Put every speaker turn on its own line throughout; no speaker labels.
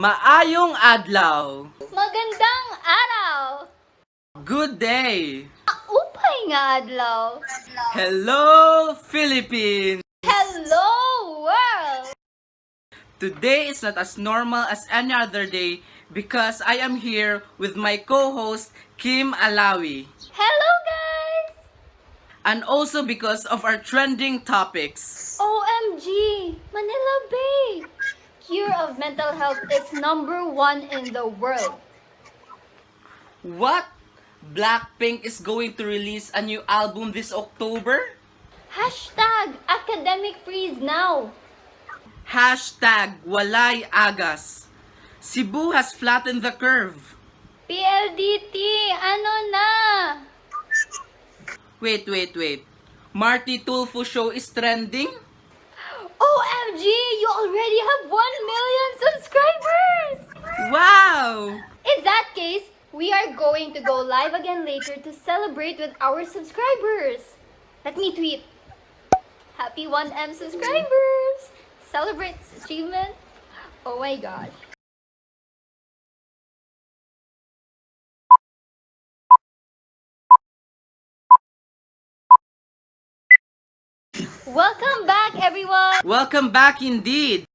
Maayong adlaw.
Magandang araw!
Good day.
Upay nga adlaw!
Hello, Philippines.
Hello, world!
Today is not as normal as any other day because I am here with my co-host Kim Alawi.
Hello, guys!
And also because of our trending topics.
OMG! Manila Bay! Cure of mental health is #1 in the world.
What? Blackpink is going to release a new album this October?
Hashtag academic freeze now!
Hashtag walay agas. Cebu has flattened the curve.
PLDT, ano na?
Wait. Marty Tulfo show is trending?
OMG! You already have 1 million subscribers!
Wow!
In that case, we are going to go live again later to celebrate with our subscribers. Let me tweet. Happy 1M subscribers! Celebrate this achievement. Oh my gosh. Welcome back, everyone!
Welcome back indeed!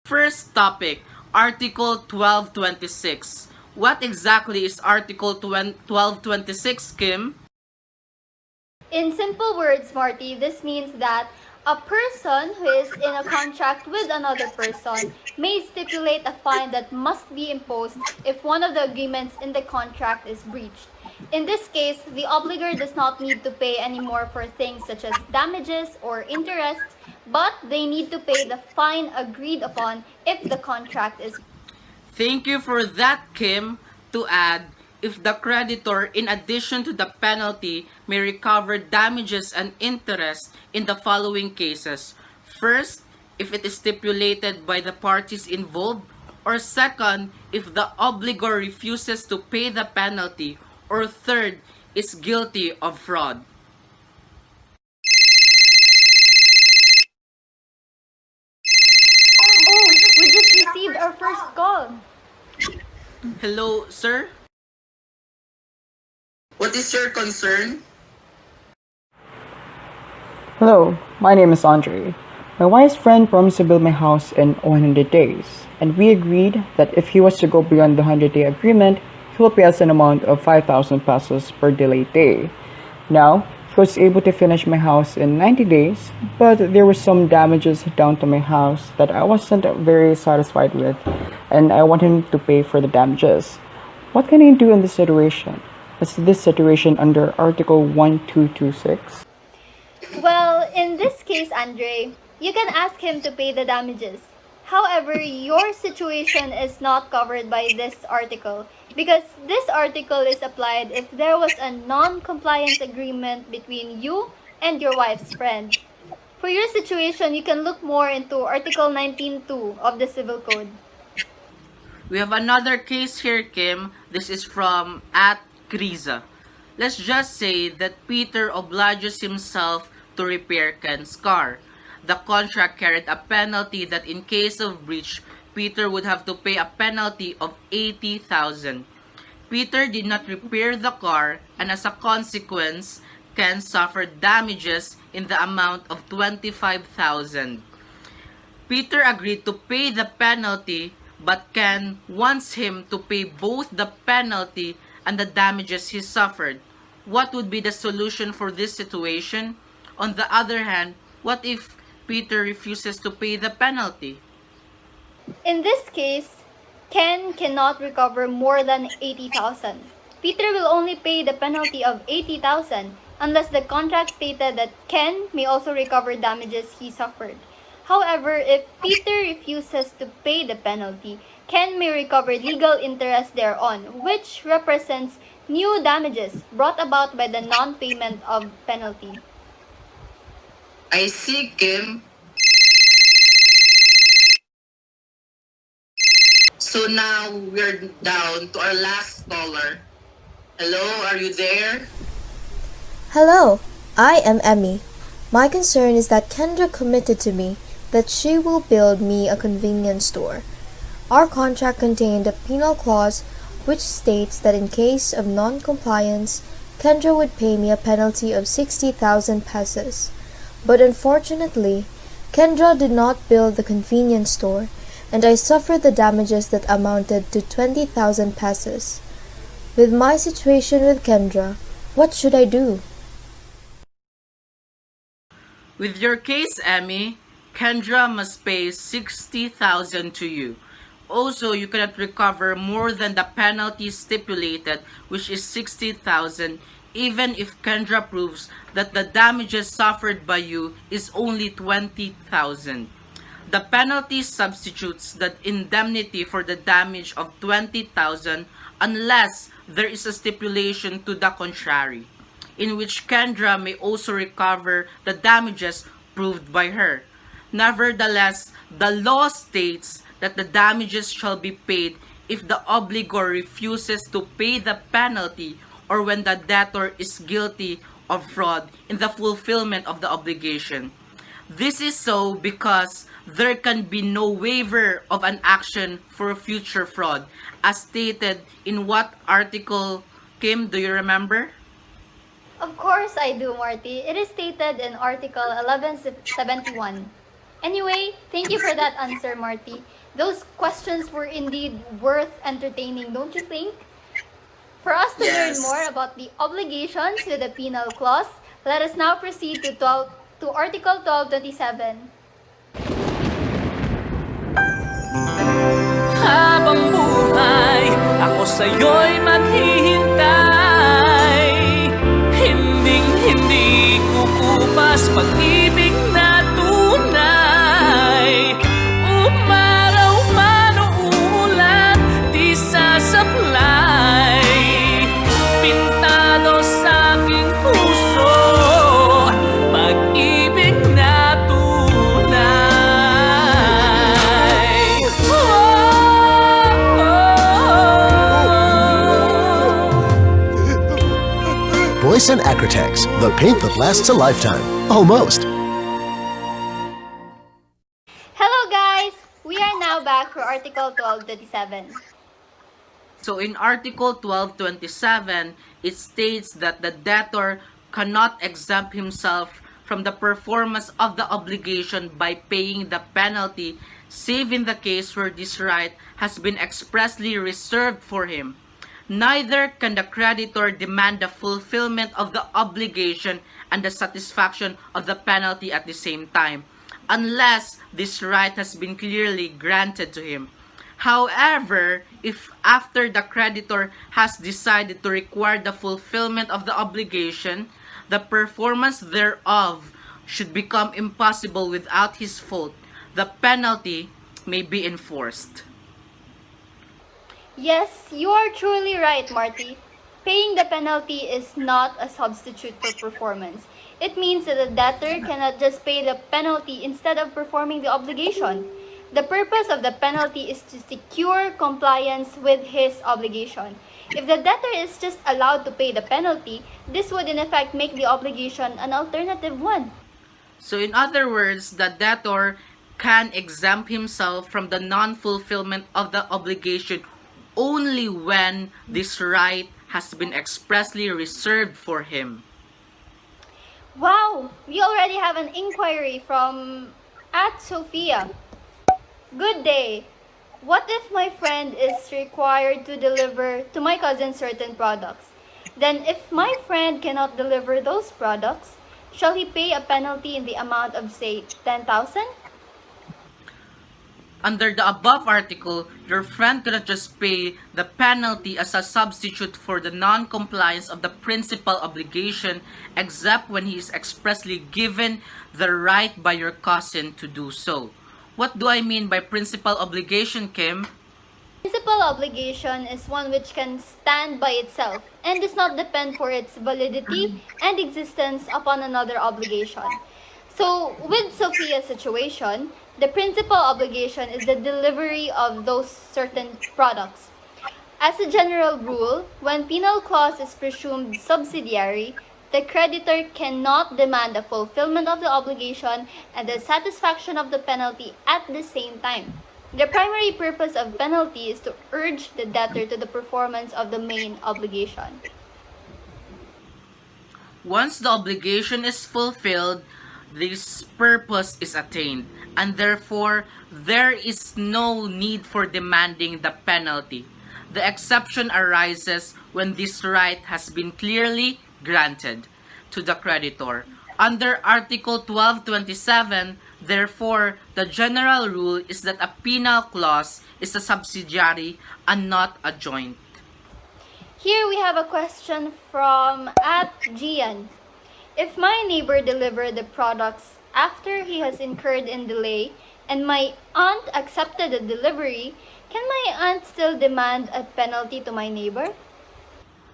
First topic, Article 1226. What exactly is Article 1226, Kim?
In simple words, Marty, this means that a person who is in a contract with another person may stipulate a fine that must be imposed if one of the agreements in the contract is breached. In this case, the obligor does not need to pay anymore for things such as damages or interest, but they need to pay the fine agreed upon if the contract is.
Thank you for that, Kim. To add, if the creditor, in addition to the penalty, may recover damages and interest in the following cases. First, if it is stipulated by the parties involved, or second, if the obligor refuses to pay the penalty, or third, is guilty of fraud.
Oh, we just received our first call.
Hello, sir? What is your concern?
Hello, my name is Andre. My wife's friend promised to build my house in 100 days, and we agreed that if he was to go beyond the 100-day agreement, he will pay us an amount of 5,000 pesos per delayed day. Now, he was able to finish my house in 90 days, but there were some damages done to my house that I wasn't very satisfied with, and I want him to pay for the damages. What can I do in this situation? Is this situation under Article 1226?
Well, in this case, Andre, you can ask him to pay the damages. However, your situation is not covered by this article because this article is applied if there was a non-compliance agreement between you and your wife's friend. For your situation, you can look more into Article 19.2 of the Civil Code.
We have another case here, Kim. This is from @Kriza. Let's just say that Peter obliges himself to repair Ken's car. The contract carried a penalty that in case of breach, Peter would have to pay a penalty of 80,000. Peter did not repair the car, and as a consequence, Ken suffered damages in the amount of 25,000. Peter agreed to pay the penalty, but Ken wants him to pay both the penalty and the damages he suffered. What would be the solution for this situation? On the other hand, what if Peter refuses to pay the penalty?
In this case, Ken cannot recover more than 80,000. Peter will only pay the penalty of 80,000 unless the contract stated that Ken may also recover damages he suffered. However, if Peter refuses to pay the penalty, Ken may recover legal interest thereon, which represents new damages brought about by the non-payment of penalty.
I see, Kim. So now we're down to our last caller. Hello, are you there?
Hello, I am Emmy. My concern is that Kendra committed to me that she will build me a convenience store. Our contract contained a penal clause which states that in case of non-compliance, Kendra would pay me a penalty of 60,000 pesos. But unfortunately, Kendra did not build the convenience store, and I suffered the damages that amounted to 20,000 pesos. With my situation with Kendra, what should I do?
With your case, Emmy, Kendra must pay 60,000 to you. Also, you cannot recover more than the penalty stipulated, which is 60,000, even if Kendra proves that the damages suffered by you is only 20,000. The penalty substitutes the indemnity for the damage of 20,000 unless there is a stipulation to the contrary, in which Kendra may also recover the damages proved by her. Nevertheless, the law states that the damages shall be paid if the obligor refuses to pay the penalty or when the debtor is guilty of fraud in the fulfillment of the obligation. This is so because there can be no waiver of an action for future fraud, as stated in what article, Kim, do you remember?
Of course I do, Marty. It is stated in Article 1171. Anyway, thank you for that answer, Marty. Those questions were indeed worth entertaining, don't you think? For us to learn more about the obligations with the penal clause, let us now proceed to Article 1227.
Habang buhay, ako sa'yo'y maghihintay. Hinding-hindi kukupas pag-ibig na tunay. Umaraw man o umulan, di sasablay. Pintado sa aking puso, pag-ibig na tunay.
Boyce and Acrotex, the paint that lasts a lifetime. Almost.
Hello guys! We are now back for Article 1227.
So in Article 1227, it states that the debtor cannot exempt himself from the performance of the obligation by paying the penalty, save in the case where this right has been expressly reserved for him. Neither can the creditor demand the fulfillment of the obligation and the satisfaction of the penalty at the same time, unless this right has been clearly granted to him. However, if after the creditor has decided to require the fulfillment of the obligation, the performance thereof should become impossible without his fault, the penalty may be enforced.
Yes, you are truly right, Marty. Paying the penalty is not a substitute for performance. It means that the debtor cannot just pay the penalty instead of performing the obligation. The purpose of the penalty is to secure compliance with his obligation. If the debtor is just allowed to pay the penalty, this would in effect make the obligation an alternative one.
So in other words, the debtor can exempt himself from the non-fulfillment of the obligation only when this right has been expressly reserved for him.
Wow! We already have an inquiry from @Sophia. Good day. What if my friend is required to deliver to my cousin certain products? Then if my friend cannot deliver those products, shall he pay a penalty in the amount of say 10,000?
Under the above article, your friend cannot just pay the penalty as a substitute for the non-compliance of the principal obligation except when he is expressly given the right by your cousin to do so. What do I mean by principal obligation, Kim?
Principal obligation is one which can stand by itself and does not depend for its validity and existence upon another obligation. So, with Sophia's situation, the principal obligation is the delivery of those certain products. As a general rule, when penal clause is presumed subsidiary, the creditor cannot demand the fulfillment of the obligation and the satisfaction of the penalty at the same time. The primary purpose of penalty is to urge the debtor to the performance of the main obligation.
Once the obligation is fulfilled, this purpose is attained, and therefore there is no need for demanding the penalty. The exception arises when this right has been clearly granted to the creditor. Under Article 1227, therefore, the general rule is that a penal clause is a subsidiary and not a joint.
Here we have a question from @Gian. If my neighbor delivered the products after he has incurred in delay and my aunt accepted the delivery, can my aunt still demand a penalty to my neighbor?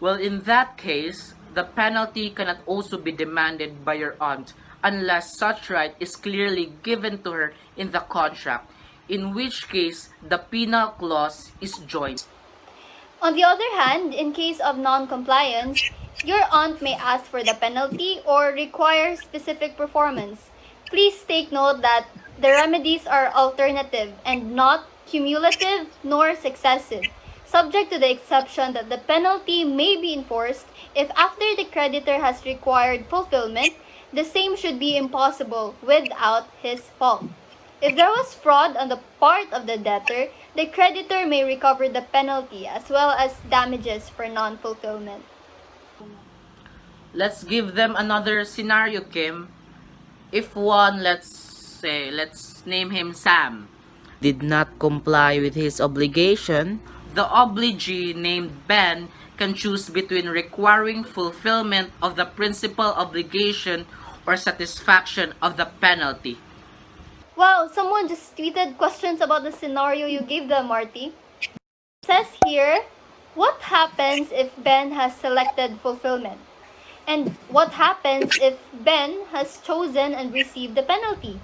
Well, in that case, the penalty cannot also be demanded by your aunt unless such right is clearly given to her in the contract, in which case the penal clause is joint.
On the other hand, in case of non-compliance, your aunt may ask for the penalty or require specific performance. Please take note that the remedies are alternative and not cumulative nor successive, subject to the exception that the penalty may be enforced if after the creditor has required fulfillment, the same should be impossible without his fault. If there was fraud on the part of the debtor, the creditor may recover the penalty as well as damages for non-fulfillment.
Let's give them another scenario, Kim. If one, let's name him Sam, did not comply with his obligation, the obligee named Ben can choose between requiring fulfillment of the principal obligation or satisfaction of the penalty.
Wow, someone just tweeted questions about the scenario you gave them, Marty. It says here, what happens if Ben has selected fulfillment? And what happens if Ben has chosen and received the penalty?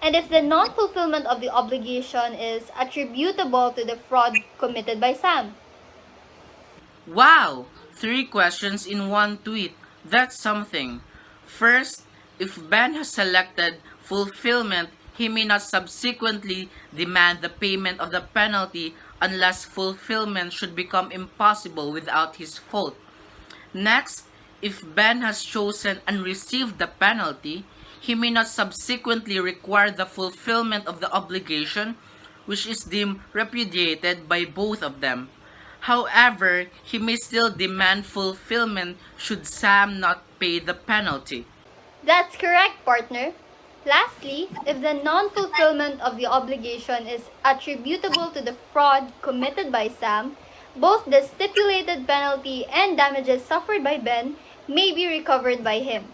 And if the non-fulfillment of the obligation is attributable to the fraud committed by Sam?
Wow! 3 questions in one tweet. That's something. First, if Ben has selected fulfillment, he may not subsequently demand the payment of the penalty unless fulfillment should become impossible without his fault. Next, if Ben has chosen and received the penalty, he may not subsequently require the fulfillment of the obligation, which is deemed repudiated by both of them. However, he may still demand fulfillment should Sam not pay the penalty.
That's correct, partner. Lastly, if the non-fulfillment of the obligation is attributable to the fraud committed by Sam, both the stipulated penalty and damages suffered by Ben may be recovered by him.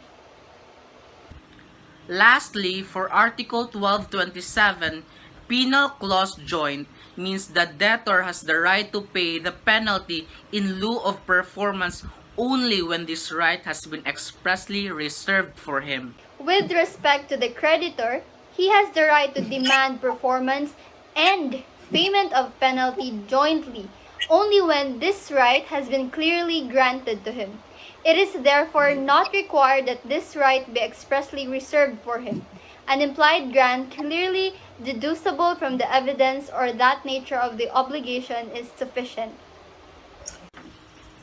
Lastly, for Article 1227, penal clause joint means the debtor has the right to pay the penalty in lieu of performance only when this right has been expressly reserved for him.
With respect to the creditor, he has the right to demand performance and payment of penalty jointly, only when this right has been clearly granted to him. It is therefore not required that this right be expressly reserved for him. An implied grant clearly deducible from the evidence or that nature of the obligation is sufficient.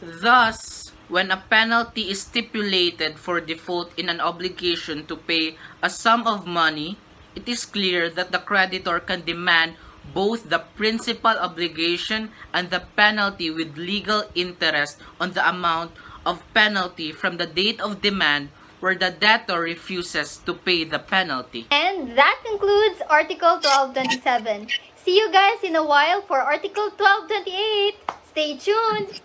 Thus, when a penalty is stipulated for default in an obligation to pay a sum of money, it is clear that the creditor can demand both the principal obligation and the penalty with legal interest on the amount of penalty from the date of demand where the debtor refuses to pay the penalty.
And that concludes Article 1227. See you guys in a while for Article 1228. Stay tuned!